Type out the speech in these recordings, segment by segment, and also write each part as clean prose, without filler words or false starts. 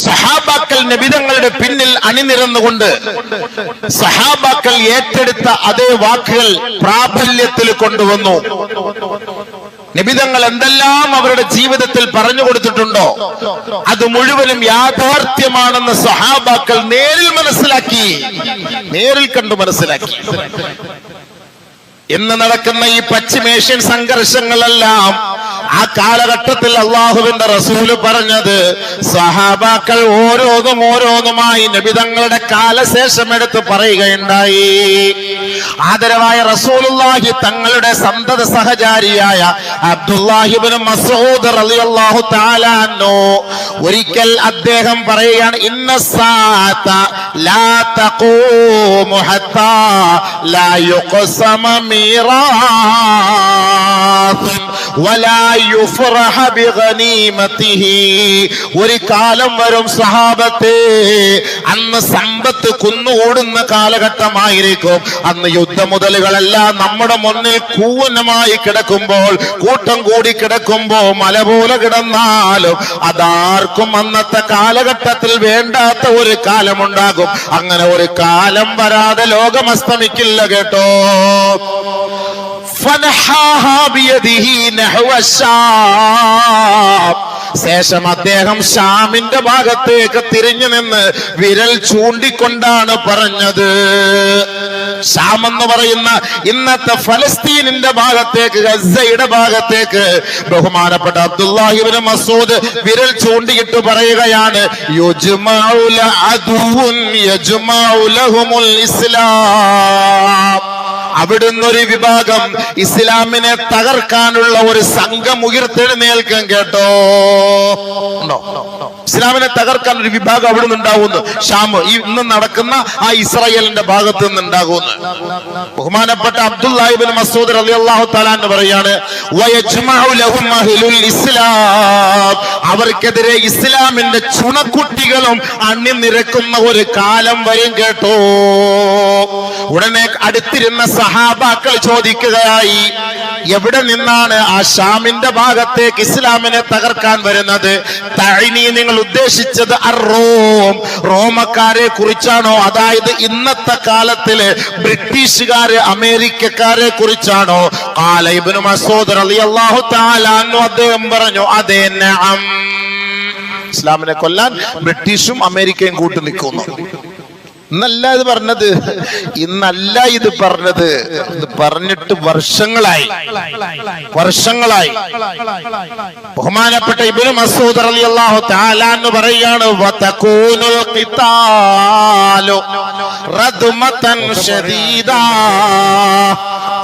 സഹാബാക്കൾ നബിതങ്ങളുടെ പിന്നിൽ അണിനിരന്നുകൊണ്ട് സഹാബാക്കൾ ഏറ്റെടുത്ത അതേ വാക്കുകൾ പ്രാബല്യത്തിൽ കൊണ്ടുവന്നു. നബിതങ്ങൾ എന്തെല്ലാം അവരുടെ ജീവിതത്തിൽ പറഞ്ഞു കൊടുത്തിട്ടുണ്ടോ അത് മുഴുവനും യാഥാർത്ഥ്യമാണെന്ന് സഹാബാക്കൾ നേരിൽ കണ്ടു മനസ്സിലാക്കി. ഇന്ന് നടക്കുന്ന ഈ പശ്ചിമേഷ്യൻ സംഘർഷങ്ങളെല്ലാം ആ കാലഘട്ടത്തിൽ അള്ളാഹുവിന്റെ റസൂല് പറഞ്ഞത് സഹാബാക്കൾ ഓരോന്നുമായി നബിതങ്ങളുടെ കാലശേഷം എടുത്ത് പറയുകയുണ്ടായി. ആദരവായ റസൂലുള്ളാഹി തങ്ങളുടെ സന്തത സഹചാരിയായ അബ്ദുല്ലാഹി ഇബ്നു മസ്ഊദ് റളിയല്ലാഹു തആല അൻഹു ഒരിക്കൽ അദ്ദേഹം പറയുകയാണ്, ഇന്നസ്സാഅത ലാ തഖൂമു ഹത്താ ലാ യുഖ്സമ മീറാത്ത് വലാ യുഫറഹ ബിഗനീമതിഹി. ഒരു കാലം വരും സഹാബത്തെ, അന്ന് സമ്പത്ത് കുന്നുകൂടുന്ന കാലഘട്ടമായിരിക്കും. അന്ന് യുദ്ധമുതലുകളെല്ലാം നമ്മുടെ മുന്നിൽ കൂനമായി കിടക്കുമ്പോൾ, കൂട്ടം കൂടി കിടക്കുമ്പോൾ മല പോലെ കിടന്നാലും അതാർക്കും അന്നത്തെ കാലഘട്ടത്തിൽ വേണ്ടാത്ത ഒരു കാലമുണ്ടാകും. അങ്ങനെ ഒരു കാലം വരാതെ ലോകം അസ്തമിക്കില്ല കേട്ടോ. ശേഷം അദ്ദേഹം ഷാമിന്റെ ഭാഗത്തേക്ക് തിരിഞ്ഞു നിന്ന് വിരൽ ചൂണ്ടിക്കൊണ്ടാണ് പറഞ്ഞത്. ഷാം എന്ന് പറയുന്ന ഇന്നത്തെ ഫലസ്തീനിന്റെ ഭാഗത്തേക്ക്, ഗസയുടെ ഭാഗത്തേക്ക് ബഹുമാനപ്പെട്ട അബ്ദുല്ലാഹി ഇബ്നു മസ്ഊദ് വിരൽ ചൂണ്ടിയിട്ട് പറയുകയാണ്, യുജ്മഉ ലഅദുൻ യജ്മഉ ലഹുമുൽ ഇസ്ലാം. അവിടുന്ന് ഒരു വിഭാഗം ഇസ്ലാമിനെ തകർക്കാനുള്ള ഒരു സംഘം ഉയർത്തെഴുന്നേൽക്കാൻ കേട്ടോ. ഇസ്ലാമിനെ തകർക്കാൻ ഒരു വിഭാഗം അവിടുന്ന് ഉണ്ടാവുന്നു. ഷാം ഇന്ന് നടക്കുന്ന ആ ഇസ്രായേലിന്റെ ഭാഗത്ത് നിന്ന് ഉണ്ടാകുന്നു. ബഹുമാനപ്പെട്ട അബ്ദുല്ലാഹി ഇബ്നു മസ്ഊദ് റളിയല്ലാഹു തആല എന്ന് പറയാണ്, വയജ്മഉ ലഹും അഹ്ലുൽ ഇസ്ലാം. അവർക്കെതിരെ ഇസ്ലാമിന്റെ ചുണക്കുട്ടികളും അണിനിരക്കുന്ന ഒരു കാലം വരും കേട്ടോ. ഉടനെ അടുത്തിരുന്ന സഹാബാക്കൾ ചോദിക്കുകയായി, എവിടെ നിന്നാണ് ആ ഷാമിന്റെ ഭാഗത്തേക്ക് ഇസ്ലാമിനെ തകർക്കാൻ വരുന്നത്? തഅനി, നിങ്ങൾ ഉദ്ദേശിച്ചത് റോമക്കാരെ കുറിച്ചാണോ? അതായത് ഇന്നത്തെ കാലത്തില് ബ്രിട്ടീഷുകാര്, അമേരിക്കക്കാരെ കുറിച്ചാണോ? ഖാല ഇബ്നു മസ്ഊദ് റളിയല്ലാഹു തആല അൻഹു അദ്ദേഹം പറഞ്ഞു, അതെ, നഅം. ഇസ്ലാമിനെ കൊല്ലാൻ ബ്രിട്ടീഷും അമേരിക്കയും കൂട്ടു നിൽക്കുന്നു. ഇന്നല്ല ഇത് പറഞ്ഞത്, ഇത് പറഞ്ഞിട്ട് വർഷങ്ങളായി. ബഹുമാനപ്പെട്ട ഇബ്നു മസ്ഊദ് റളിയല്ലാഹു തആല എന്ന് പറയാണ്, വതകൂനുൽ ഖിതാലു റദ്മതൻ ശദീദാ.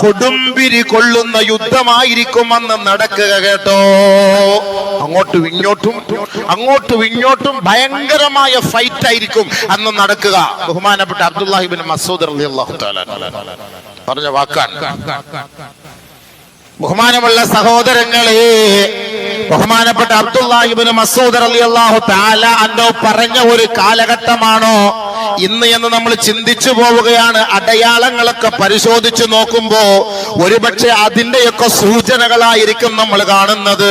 കൊടുമ്പിരി കൊള്ളുന്ന യുദ്ധമായിരിക്കും അന്ന് നടക്കുക കേട്ടോ. അങ്ങോട്ടും ഇങ്ങോട്ടും ഭയങ്കരമായ ഫൈറ്റ് ആയിരിക്കും അന്ന് നടക്കുക. ബഹുമാനപ്പെട്ട അബ്ദുല്ലാഹി ഇബ്നു മസ്ഊദ് റളിയല്ലാഹു തആല പറഞ്ഞ വാക്കാണ്. ബഹുമാനമുള്ള സഹോദരങ്ങളെ, ബഹുമാനപ്പെട്ട അബ്ദുല്ലാഹി ഇബ്നു മസ്ഊദ് റളിയല്ലാഹു തആല അൻഹു പറഞ്ഞ ഒരു കാലഘട്ടമാണോ ഇന്ന് എന്ന് നമ്മൾ ചിന്തിച്ചു പോവുകയാണ്. അടയാളങ്ങളൊക്കെ പരിശോധിച്ചു നോക്കുമ്പോ ഒരുപക്ഷെ അതിന്റെയൊക്കെ സൂചനകളായിരിക്കും നമ്മൾ കാണുന്നത്.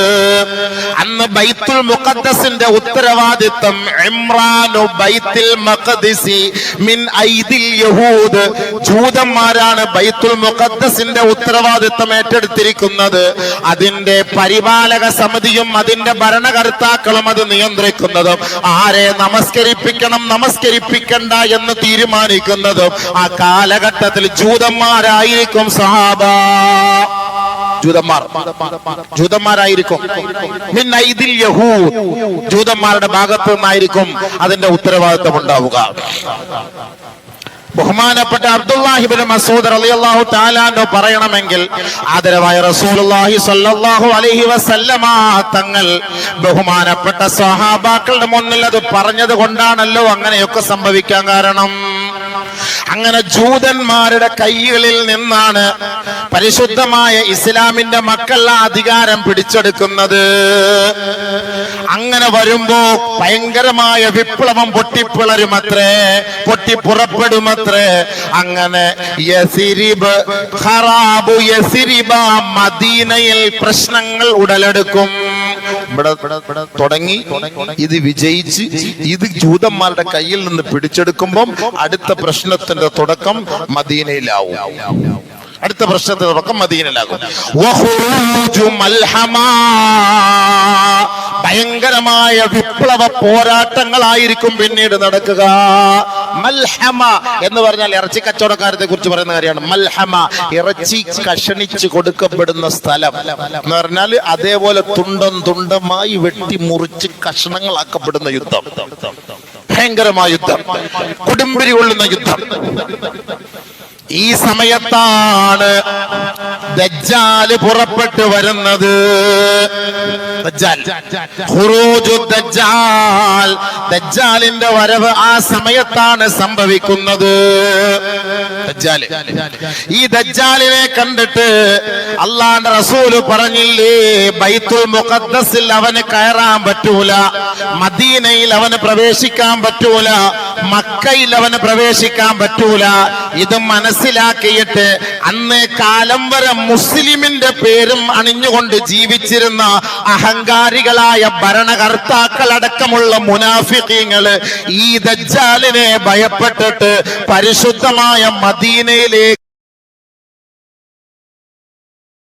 അന്ന് ബൈത്തുൽ മുഖദ്ദസിന്റെ ഉത്തരവാദിത്വം ഇമ്രാനു ബൈത്തുൽ മഖ്ദിസി മിൻ ഐദിൽ യഹൂദ്. ജൂതന്മാരാണ് ബൈത്തുൽ മുഖദ്ദസിന്റെ ഉത്തരവാദിത്വം ഏറ്റെടുത്തിരിക്കുന്നത്. അതിന്റെ പരിപാലക സമിതിയും അതിന്റെ ഭരണകർത്താക്കളും അത് നിയന്ത്രിക്കുന്നതും ആരെ നമസ്കരിപ്പിക്കണം, നമസ്കരിപ്പിക്കണ്ട എന്ന് തീരുമാനിക്കുന്നതും ആ കാലഘട്ടത്തിൽ ജൂതന്മാരായിരിക്കും. സഹാബ ജൂതന്മാരായിരിക്കും. മിൻ ഐദിൽ യഹൂദ്, ജൂതന്മാരുടെ ഭാഗത്തു നിന്നായിരിക്കും അതിന്റെ ഉത്തരവാദിത്വം ഉണ്ടാവുക. ബഹുമാനപ്പെട്ട അബ്ദുല്ലാഹി ഇബ്നു മസ്ഊദ് റളിയല്ലാഹു തആല അൻഹു പറയണമെങ്കിൽ ആദരവായ റസൂലുള്ളാഹി സ്വല്ലല്ലാഹു അലൈഹി വസല്ലമ തങ്ങൾ ബഹുമാനപ്പെട്ട സ്വഹാബാക്കളുടെ മുന്നിൽ അത് പറഞ്ഞത് കൊണ്ടാണല്ലോ അങ്ങനെയൊക്കെ സംഭവിക്കാൻ കാരണം. അങ്ങനെ ജൂതന്മാരുടെ കൈകളിൽ നിന്നാണ് പരിശുദ്ധമായ ഇസ്ലാമിന്റെ മക്കൾ അധികാരം പിടിച്ചെടുക്കുന്നത്. അങ്ങനെ വരുമ്പോ ഭയങ്കരമായ വിപ്ലവം പൊട്ടിപ്പിളരുമത്രേ, പൊട്ടിപ്പുറപ്പെടുമത്രേ. അങ്ങനെ യസിരിബ് മദീനയിൽ പ്രശ്നങ്ങൾ ഉടലെടുക്കും. ഇവിടെ തുടങ്ങി ഇത് വിജയിച്ച് ഇത് ജൂതന്മാരുടെ കയ്യിൽ നിന്ന് പിടിച്ചെടുക്കുമ്പം അടുത്ത പ്രശ്നത്തിന്റെ തുടക്കം മദീനയിലാവും. അടുത്ത പ്രശ്നത്തിന്റെ തുടക്കം മദീനയിലാകും. ഭയങ്കരമായ വിപ്ലവ പോരാട്ടങ്ങളായിരിക്കും പിന്നീട് നടക്കുക. മൽഹമ എന്ന് പറഞ്ഞാൽ ഇറച്ചി കച്ചവടക്കാരത്തെ കുറിച്ച് പറയുന്ന കാര്യമാണ്. മൽഹമ, ഇറച്ചി കഷണിച്ച് കൊടുക്കപ്പെടുന്ന സ്ഥലം എന്ന് പറഞ്ഞാൽ അതേപോലെ തുണ്ടം തുണ്ടമായി വെട്ടി മുറിച്ച് കഷണങ്ങളാക്കപ്പെടുന്ന യുദ്ധം, ഭയങ്കരമായ യുദ്ധം, കൊടുമ്പിരി കൊള്ളുന്ന യുദ്ധം. ഈ സമയത്താണ് ദജ്ജാല് പുറപ്പെട്ടു വരുന്നത്. ദജ്ജാലിന്റെ വരവ് ആ സമയത്താണ് സംഭവിക്കുന്നത്. ഈ ദജ്ജാലിനെ കണ്ടിട്ട് അള്ളാന്റെ റസൂല് പറഞ്ഞില്ലേ, ബൈത്തുൽ മുഖദ്ദസിൽ അവന് കയറാൻ പറ്റൂല, മദീനയിൽ അവന് പ്രവേശിക്കാൻ പറ്റൂല, മക്കയിൽ അവന് പ്രവേശിക്കാൻ പറ്റൂല. ഇത് മനസ്സിലാക്കിയിട്ട് അന്ന് കാലം വരെ മുസ്ലിമിന്റെ പേരും അണിഞ്ഞുകൊണ്ട് ജീവിച്ചിരുന്ന അഹങ്കാരികളായ ഭരണകർത്താക്കളടക്കമുള്ള മുനാഫിഖീങ്ങള് ഈ ദജ്ജാലിനെ ഭയപ്പെട്ടിട്ട് പരിശുദ്ധമായ മദീനയിലേക്ക്